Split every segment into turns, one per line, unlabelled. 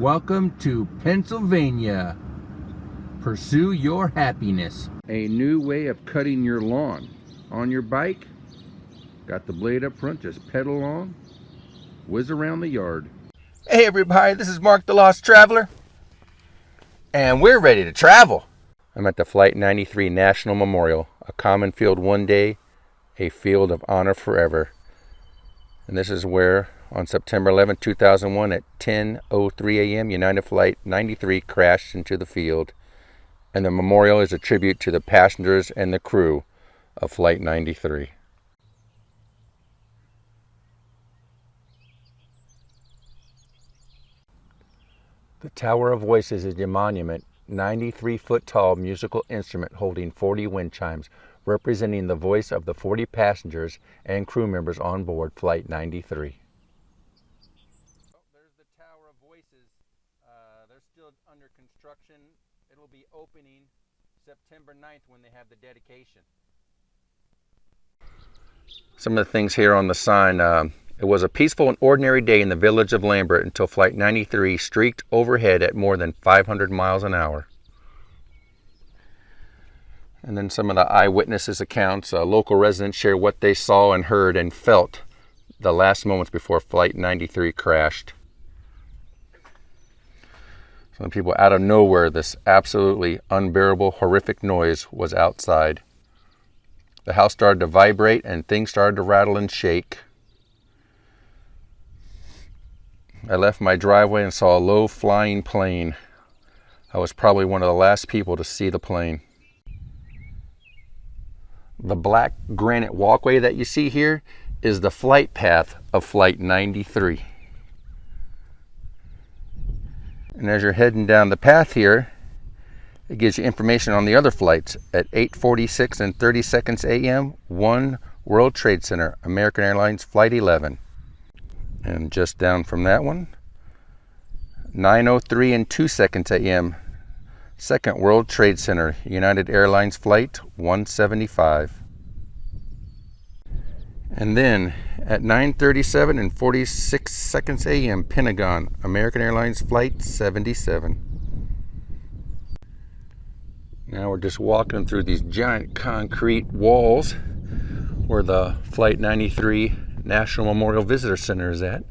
Welcome to Pennsylvania. Pursue your happiness. A new way of cutting your lawn. On your bike, got the blade up front, just pedal along, whiz around the yard.
Hey everybody, this is Mark the Lost Traveler, and we're ready to travel.
I'm at the Flight 93 National Memorial, a common field one day, a field of honor forever. And this is where, on September 11, 2001, at 10:03 a.m., United Flight 93 crashed into the field. And the memorial is a tribute to the passengers and the crew of Flight 93. The Tower of Voices is a monument, 93-foot-tall musical instrument holding 40 wind chimes, representing the voice of the 40 passengers and crew members on board Flight 93.
There's the Tower of Voices. They're still under construction. It'll be opening September 9th when they have the dedication.
Some of the things here on the sign. It was a peaceful and ordinary day in the village of Lambert until Flight 93 streaked overhead at more than 500 miles an hour. And then some of the eyewitnesses' accounts. Local residents share what they saw and heard and felt the last moments before Flight 93 crashed. Some people out of nowhere, this absolutely unbearable, horrific noise was outside. The house started to vibrate and things started to rattle and shake. I left my driveway and saw a low flying plane. I was probably one of the last people to see the plane. The black granite walkway that you see here is the flight path of Flight 93. And as you're heading down the path here, it gives you information on the other flights. At 8:46 and 30 seconds a.m., 1 World Trade Center, American Airlines Flight 11. And just down from that one, 9:03 and 2 seconds a.m., 2nd World Trade Center, United Airlines Flight 175. And then at 9:37 and 46 seconds a.m., Pentagon, American Airlines Flight 77. Now we're just walking through these giant concrete walls where the Flight 93 National Memorial Visitor Center is at.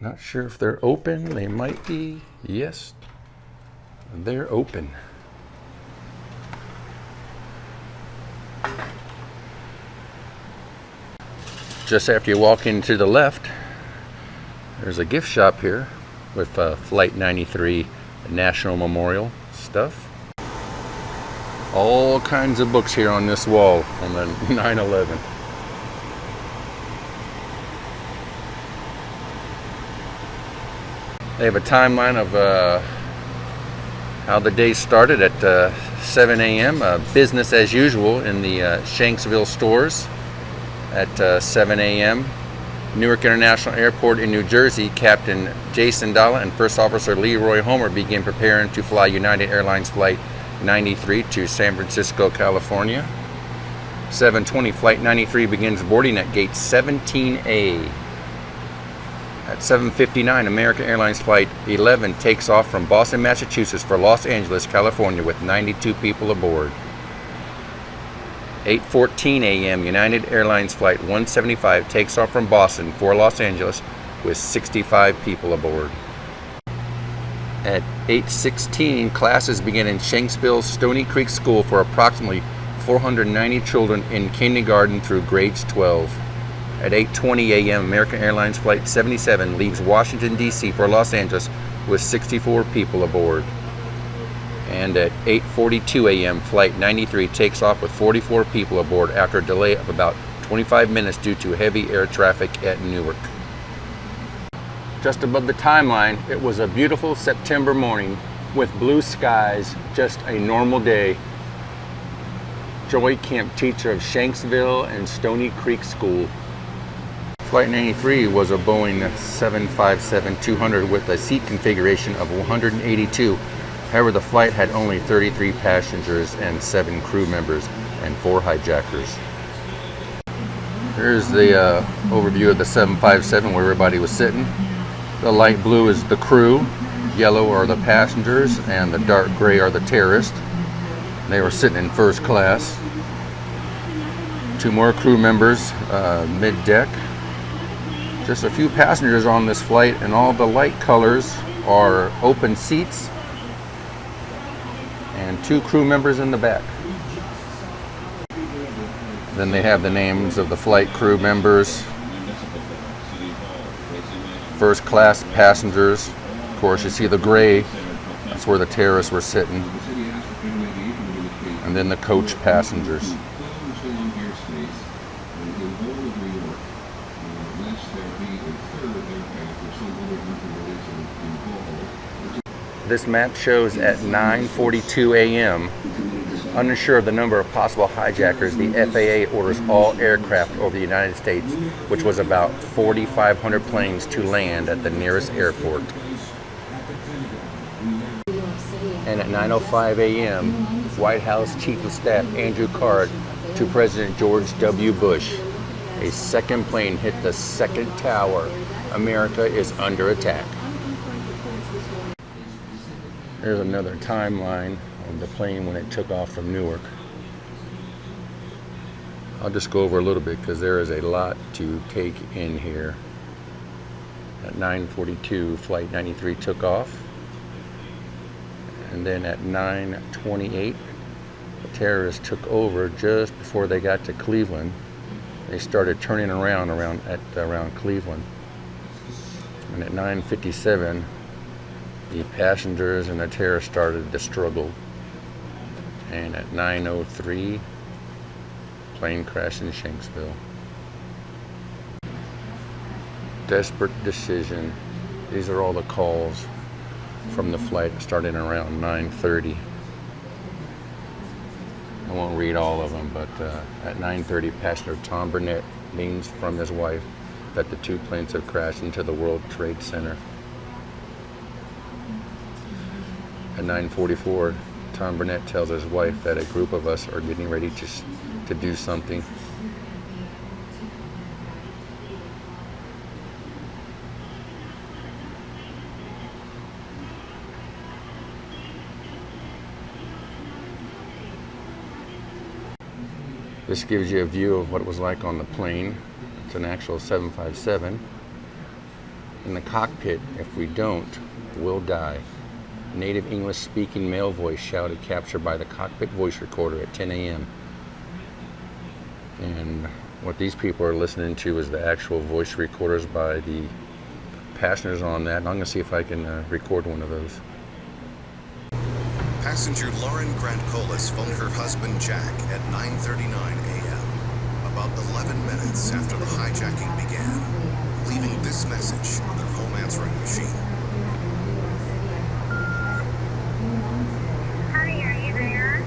Not sure if they're open. They might be. Yes, they're open. Just after you walk in to the left, there's a gift shop here with Flight 93 National Memorial stuff. All kinds of books here on this wall on the 9/11. They have a timeline of how the day started at 7 a.m. Business as usual in the Shanksville stores at 7 a.m. Newark International Airport in New Jersey, Captain Jason Dalla and First Officer Leroy Homer begin preparing to fly United Airlines Flight 93 to San Francisco, California. 7:20, Flight 93 begins boarding at Gate 17A. At 7:59, American Airlines Flight 11 takes off from Boston, Massachusetts for Los Angeles, California with 92 people aboard. 8:14 a.m., United Airlines Flight 175 takes off from Boston for Los Angeles with 65 people aboard. At 8:16, classes begin in Shanksville Stony Creek School for approximately 490 children in kindergarten through grades 12. At 8:20 a.m., American Airlines Flight 77 leaves Washington, D.C. for Los Angeles with 64 people aboard. And at 8:42 a.m., Flight 93 takes off with 44 people aboard after a delay of about 25 minutes due to heavy air traffic at Newark. Just above the timeline, it was a beautiful September morning with blue skies, just a normal day. Joy Kemp, teacher of Shanksville and Stony Creek School. Flight 93 was a Boeing 757-200 with a seat configuration of 182. However, the flight had only 33 passengers and 7 crew members. and 4 hijackers. Here's the overview of the 757 where everybody was sitting. The light blue is the crew, yellow are the passengers, and the dark gray are the terrorists. They were sitting in first class. 2 more crew members mid-deck. Just a few passengers on this flight, and all the light colors are open seats, and 2 crew members in the back. Then they have the names of the flight crew members, first class passengers. Of course, you see the gray, that's where the terrorists were sitting. And then the coach passengers. This map shows at 9:42 a.m. Unsure of the number of possible hijackers, the FAA orders all aircraft over the United States, which was about 4,500 planes, to land at the nearest airport. And at 9:05 a.m., White House Chief of Staff Andrew Card to President George W. Bush, a second plane hit the second tower. America is under attack. There's another timeline of the plane when it took off from Newark. I'll just go over a little bit because there is a lot to take in here. At 9:42, Flight 93 took off. And then at 9:28, the terrorists took over just before they got to Cleveland. They started turning around Cleveland. And at 9:57, the passengers and the terrorists started to struggle. And at 9:03, plane crashed in Shanksville. Desperate decision. These are all the calls from the flight starting around 9:30. I won't read all of them, but at 9:30, passenger Tom Burnett leans from his wife that the 2 planes have crashed into the World Trade Center. At 9:44, Tom Burnett tells his wife that a group of us are getting ready to do something. This gives you a view of what it was like on the plane. It's an actual 757. In the cockpit, if we don't, we'll die. Native English-speaking male voice shouted, captured by the cockpit voice recorder at 10 a.m. And what these people are listening to is the actual voice recorders by the passengers on that. And I'm going to see if I can record one of those.
Passenger Lauren Grant-Colas phoned her husband Jack at 9:39 a.m., about 11 minutes after the hijacking began, leaving this message on their home answering machine.
Honey, are you there?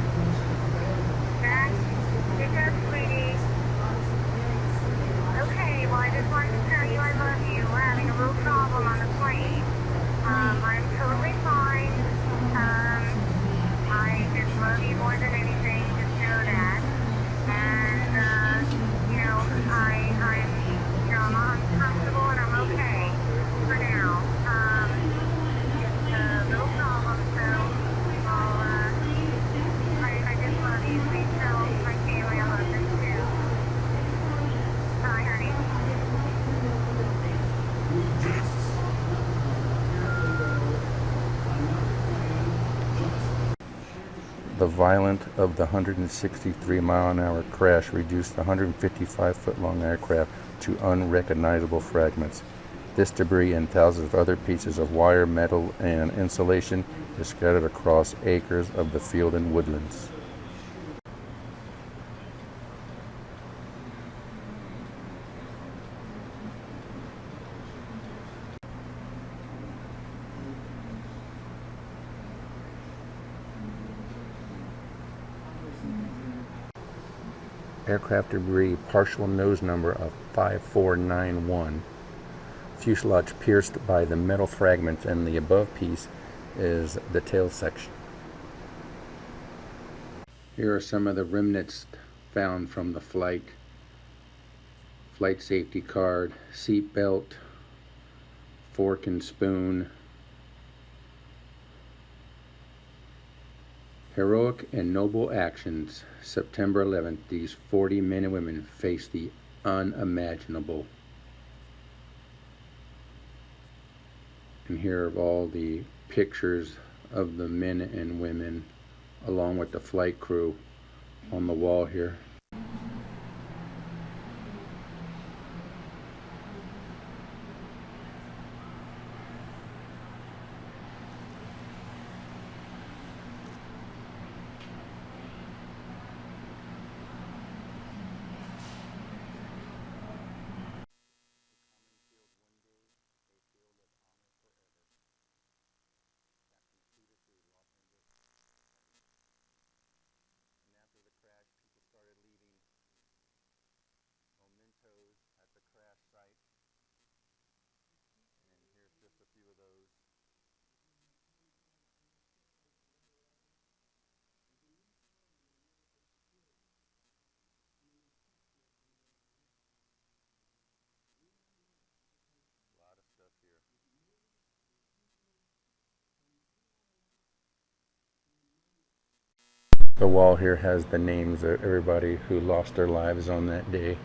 Jack, pick up, sweetie. Okay, well, I just wanted to tell you I love you. We're having a little problem on the plane. I'm totally fine. I just love you more than anything, just know that. And, I'm comfortable and I'm okay for now. Just a little problem, so I just love you. Please tell my family I love them too. Bye, honey.
The violence of the 163-mile-an-hour crash reduced the 155-foot-long aircraft to unrecognizable fragments. This debris and thousands of other pieces of wire, metal, and insulation is scattered across acres of the field and woodlands. Aircraft debris, partial nose number of 5491. Fuselage pierced by the metal fragments, and the above piece is the tail section. Here are some of the remnants
found from the flight. Flight safety card, seat belt, fork and spoon. Heroic and noble actions. September 11th, these 40 men and women faced the unimaginable. And here are all the pictures of the men and women along with the flight crew on the wall here. The wall here has the names of everybody who lost their lives on that day.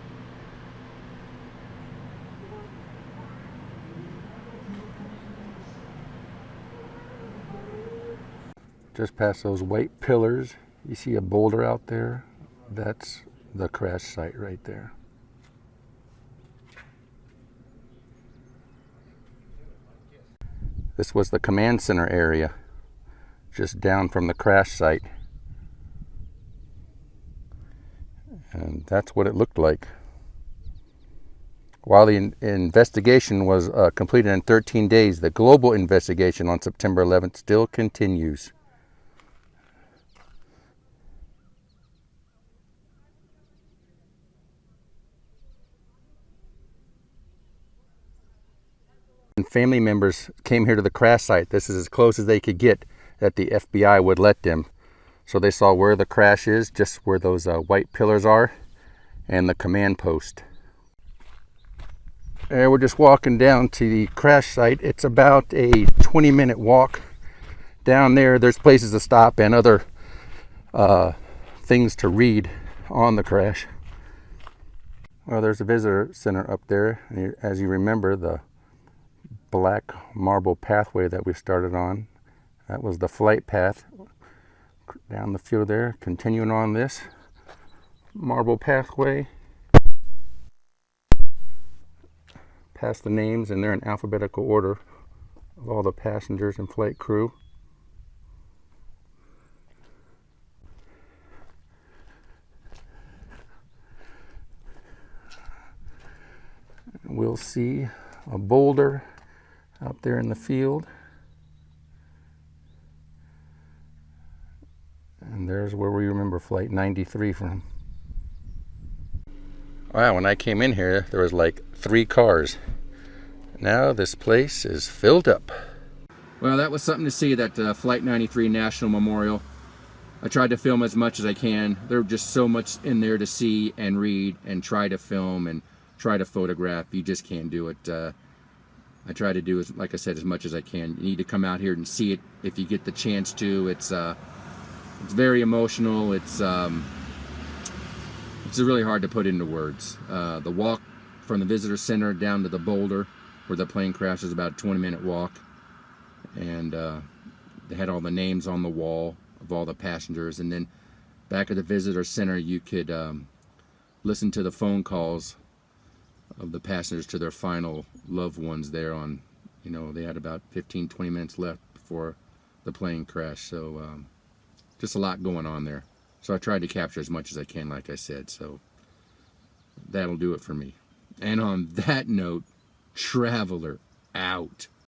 Just past those white pillars, you see a boulder out there. That's the crash site right there. This was the command center area, just down from the crash site. And that's what it looked like. While the investigation was completed in 13 days, the global investigation on September 11th still continues. And family members came here to the crash site. This is as close as they could get that the FBI would let them. So they saw where the crash is, just where those white pillars are, and the command post. And we're just walking down to the crash site. It's about a 20-minute walk. Down there, there's places to stop and other things to read on the crash. Well, there's a visitor center up there. As you remember, the black marble pathway that we started on, that was the flight path. Down the field there, continuing on this marble pathway, past the names, and they're in alphabetical order of all the passengers and flight crew. We'll see a boulder out there in the field. And there's where we remember Flight 93 from. Wow, when I came in here, there was like 3 cars. Now this place is filled up. Well, that was something to see, that Flight 93 National Memorial. I tried to film as much as I can. There's just so much in there to see and read and try to film and try to photograph. You just can't do it. I try to do, like I said, as much as I can. You need to come out here and see it if you get the chance to. It's very emotional. It's really hard to put into words. The walk from the visitor center down to the boulder where the plane crashed is about a 20-minute walk, and they had all the names on the wall of all the passengers. And then back at the visitor center, you could listen to the phone calls of the passengers to their final loved ones there on, they had about 15-20 minutes left before the plane crashed. So just a lot going on there. So I tried to capture as much as I can, like I said. So that'll do it for me. And on that note, traveler out.